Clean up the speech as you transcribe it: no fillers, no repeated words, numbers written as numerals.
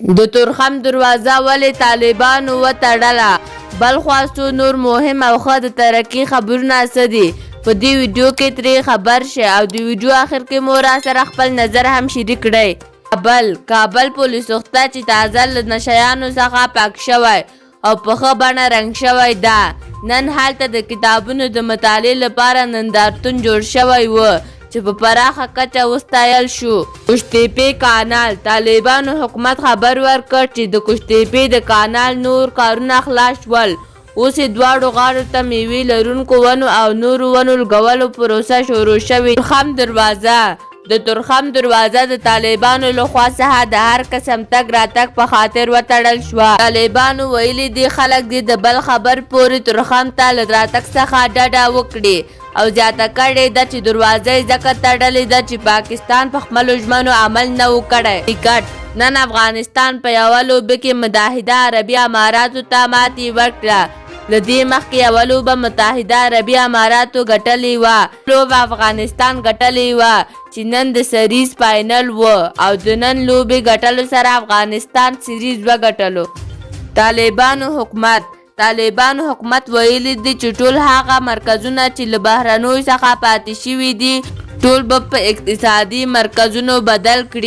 د تورخم دروازه ولې طالبانو وتړله؟ بل خواستو نور مهم او ښه د ترقي خبرونه څه دي؟ په دې ویډیو کې ترې خبر شئ او د ویډیو آخر کې مو راسره خپل نظر هم شریک کړئ. کابل پولیس وخته چې تازه له نشیانو څخه پاک شوی او په ښه بڼه رنګ شوی ده. نن هلته د کتابونو د مطالعې لپاره نندارتون جوړ شوی و چې په پراخه کچه وستایل شو. کوشتېپې کانال طالبانو حکومت خبر ورکړ چې د کوشتېپې د کانال نور کارونه خلاص شول. اوس یې دواړو غاړو ته میوې لرونکو ونو او نورو ونو لګولو پروسه شروع شوې. د تورخم دروازه د طالبانو لخوا څخه د هر قسم تګ راتګ په خاطر وتړل شوه. طالبانو ویلي دي خلک دې د بل خبر پورې تورخم ته له راتګ څخه ډډه وکړي او زیاته کړې ده چې دروازه یې ځکه تړلې ده چې پاکستان په خپلو ژمنو عمل نه و کړی. نن افغانستان په یوه لوبه کې متحده عربي اماراتو ته ماتې ورکړه. له دې مخکې یوه لوبه متحده عربي اماراتو ګټلې وه. لوبه افغانستان ګټلې وه چې نن د سریز فاینل و او د نن لوبې ګټلو سره افغانستان سریز وګټلو. طالبانو حکومت ویلي دي چې ټول هغه مرکزونه چې له بهرنیو څخه پاتې شوي دي ټول به په اقتصادي مرکزونو بدل کړي.